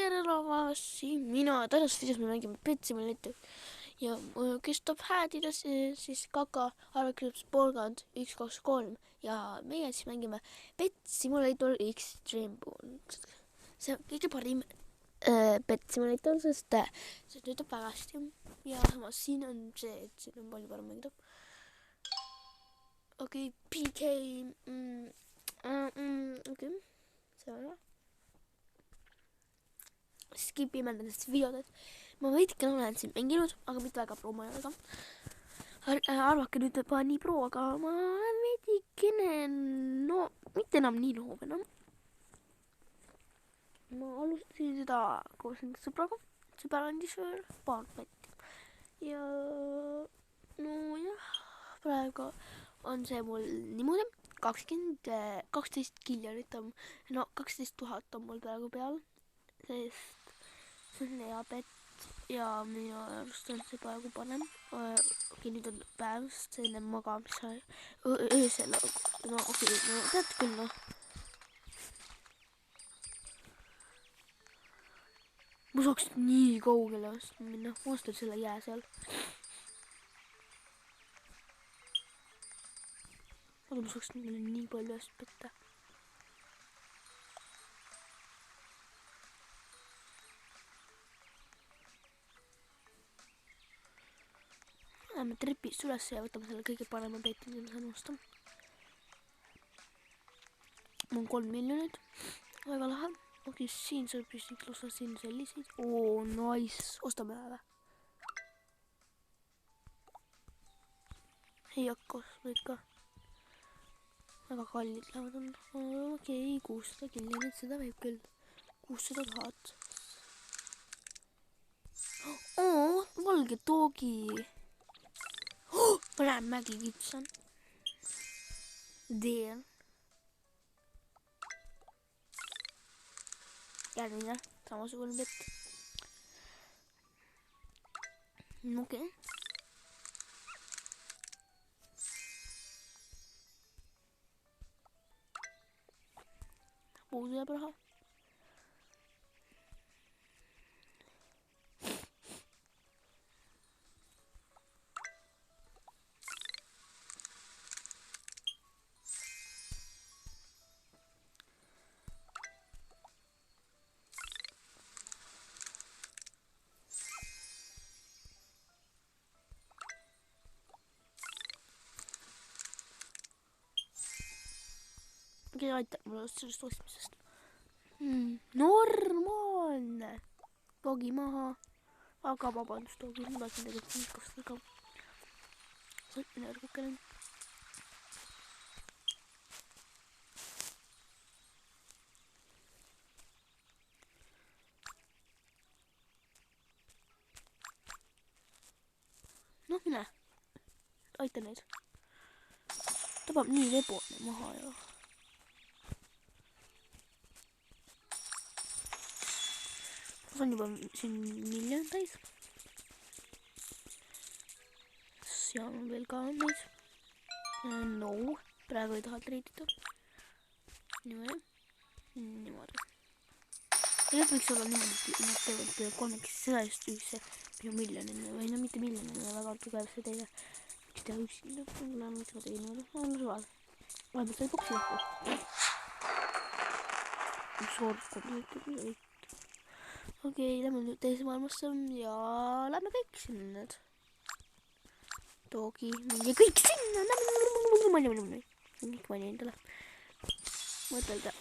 tere lavasi, mina tänases videos me mängime Pet Simulator ja kes tahab häädida siis Kaka arvekriips Polgand 1, 2, 3 ja meie siis mängime Pet Simulator Extreme Bond. See on kõige parim Pet Simulator, sest see töötab väga hästi ja samas siin on see, et siin on palju parem mängida. Okei, PK okei, see on hea. Skipime nendest videodest. Ma veidike olen siin mänginud, aga mitte väga pro ma ei ole ka. Arvake nüüd juba nii pro, aga ma olen veidikene, no mitte enam nii loov enam. Ma alustasin seda koos enda sõbraga. Sõber andis paar pätti. Ja no jah, praegu on see mul niimoodi 12 kiljonit on, no 12 000 on mul praegu peal, sest see on hea pett ja minu arust on see praegu parem. Okei, nüüd on päev, sest see enne magamisel öösel, no okei, no tead küll noh. Ma saaks nii kaugele minna, ma ostan selle jää seal. Aga ma saaks neile nii palju eest petta. Läheme trepist üles ja võtame selle kõige parema peti, mida ma saan osta. Mul on 3 miljonit. Väga lahe. Okei, siin saab püstiks osta siin selliseid. Oo, nice. Ostame ära. Ei hakka ostma ikka. Väga kallid lähevad on. Okei, 600 kiljonit, seda võib küll. 600 000. Oo, valge toogi. Ma lähen mägi kitsan. Deel. Järgmine, samasugune pett. Okei. Puudu jääb raha. Okei, aitab mulle sellest ostmisest. Normaalne. Togi maha. Aga vabandust, togi. Ma tahtsin tegelikult niikost väga. Võtmine ärgukene. Noh, mine. Aita neid. Tabab nii lebone maha ja... on juba siin miljon täis. Seal on veel ka meis. No, praegu ei taha treidida. Niimoodi. Niimoodi. Tegelikult võiks olla niimoodi, et nad teevad kolmekesi seda just ühise minu miljonine või no mitte miljonine, väga tugev see teile. Miks teha üksinda? Mul on mõtlevad ei niimoodi. On suval. Vahepeal sai boksi lõhku. Soorustab. Okei, lähme nüüd teise maailmasse ja lähme kõik sinna need. Togi ja kõik sinna. Kõik mani endale. Mõtelda.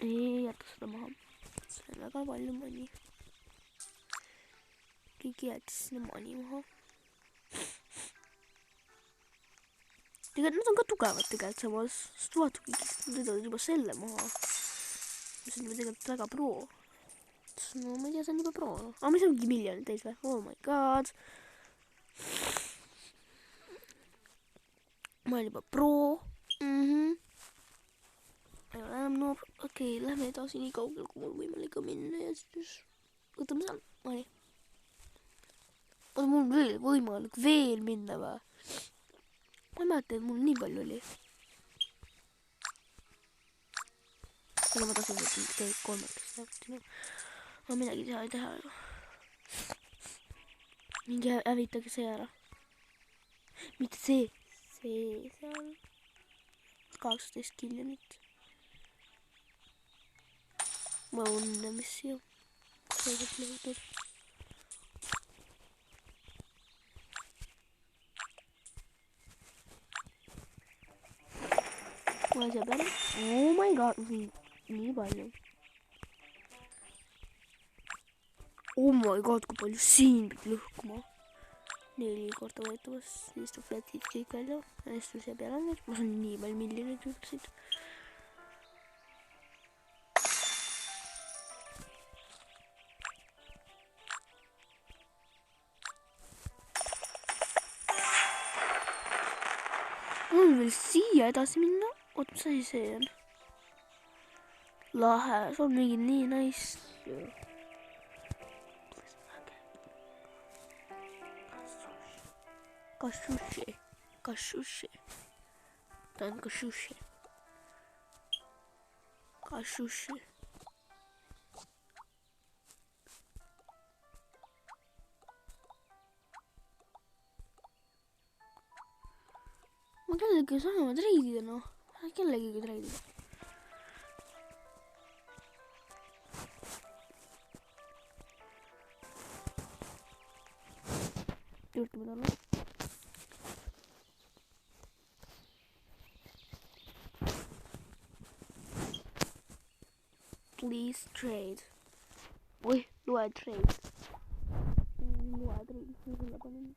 Ei jäta seda maha. See on väga palju mani. Kõik jäetis sinna mani maha. Tegelikult nad on ka tugevad tegelikult samas. Sest vaata kõik, nad võtavad juba selle maha. See on tegelikult väga pro. No ma ei tea, see on juba pro. Aga mis ongi miljonid täis või? Oh my god. Ma olen juba pro. Ei ole enam noor. Okei, lähme edasi nii kaugel, kui mul võimalik minna ja siis võtame seal. Oli. Oota, mul on veel võimalik veel minna või? Ma ei mäleta, et mul nii palju oli. Aga ma tasin kõik 3 jaotada. Aga midagi ei teha ju. Mingi hävitage see ära. Mitte see. See seal. 18 miljonit. Ma õnne, mis siia. See saab leidnud. Ma siia peale. Oh my god, nii palju. Oh my god, kui palju siin peab lõhkuma. 4 korda võetamas, siis tuleb flatid kõik välja. Hästi siia peale on nüüd. Ma saan nii palju miljoneid üldiselt. Mul veel siia edasi minna. Oot, mis asi see on? Lahe, see on mingi nii nice. Kashushi. Kashushi. Ta on kashushi. Kashushi. Ma kellegi saama treidida, noh. Kellegagi treidida. Juurde mida olla. Please trade. Oi, loe trade. Loe trade. Sulle panen.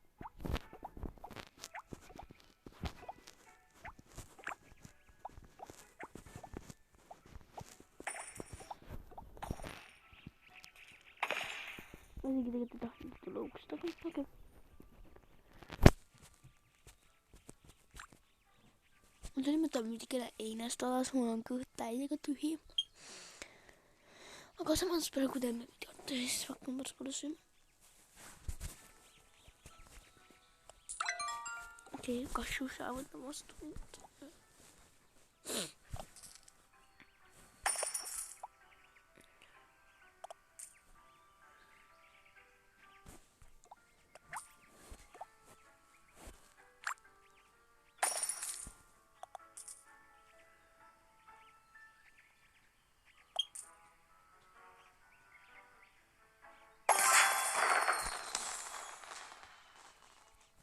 Ma isegi tegelikult ei tahtnud tulla ukst, aga okei. Ma tulin mõtlema mitte kelle einest alas, mul on kõht täiega tühi. Aga samas praegu teeme videot, siis hakkame pärast pole siin. Okei, kashuša võtame vastu.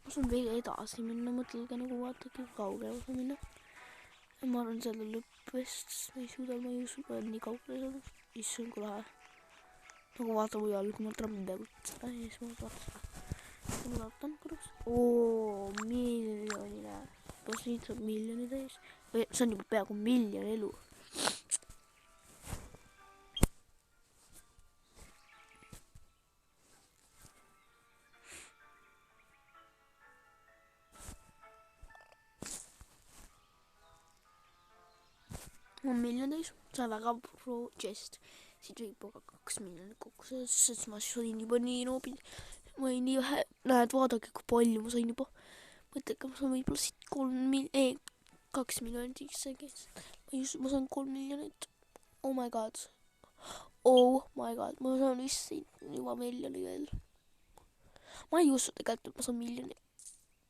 Ma saan veel edasi minna, mõtlen nagu vaadake kaugele saan minna. Ma arvan, seal on lõppvest, ma ei suuda, ma ei usu, ma olen nii kaugele saanud. Issand, kui lahe. Nagu vaatan mu jalg, kui ma trammi peal seda ja siis ma vaatan. Ma vaatan korraks. Oo, miljonile. Kas nüüd saab miljoni täis? See on juba peaaegu miljon elu. On miljon täis, see on väga pro chest. Siit võib aga 2 miljonit kokku, sest ma sain juba nii noobid. Ma olin nii vähe, näed, vaadake kui palju ma sain juba. Mõtleke, ma saan võib-olla siit 2 miljonit issegi. Ma saan 3 miljonit. Oh my god. Oh my god, ma saan vist siit juba miljoni veel. Ma ei usu tegelikult, et ma saan miljoni.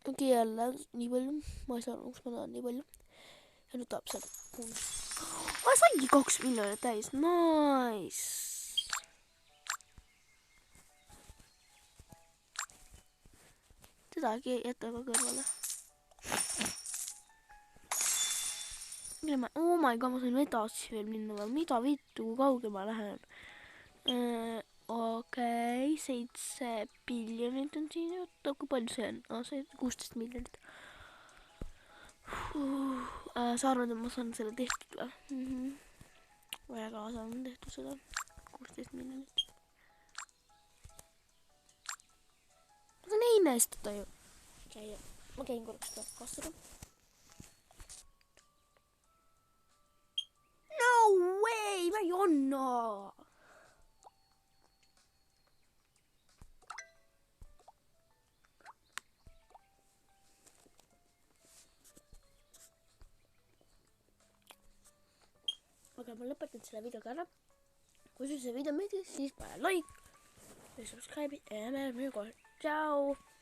Okei, jälle nii palju. Ma ei saa aru, kus ma tahan nii palju. Ja nüüd tahab seda. Ma saingi 2 miljonit täis, nice. Sedagi jätta ka kõrvale. Oh my god, ma sain edasi veel minna veel. Mida vittu, kui kaugel ma lähen? Okei, 7 miljonit on siin. Oota, kui palju see on? See 16 miljonit. Sa arvad, et ma saan selle tehtud või? Väga saan tehtud seda 16 miljonit. Ma saan einestada ju. Ma käin korraks seda kastada. No way, ma ei anna. Okei, ma lõpetan selle videoga ära. kui sul see video meeldis, siis pane like ja subscribe'i ja jääme järgmine kord. Tšau!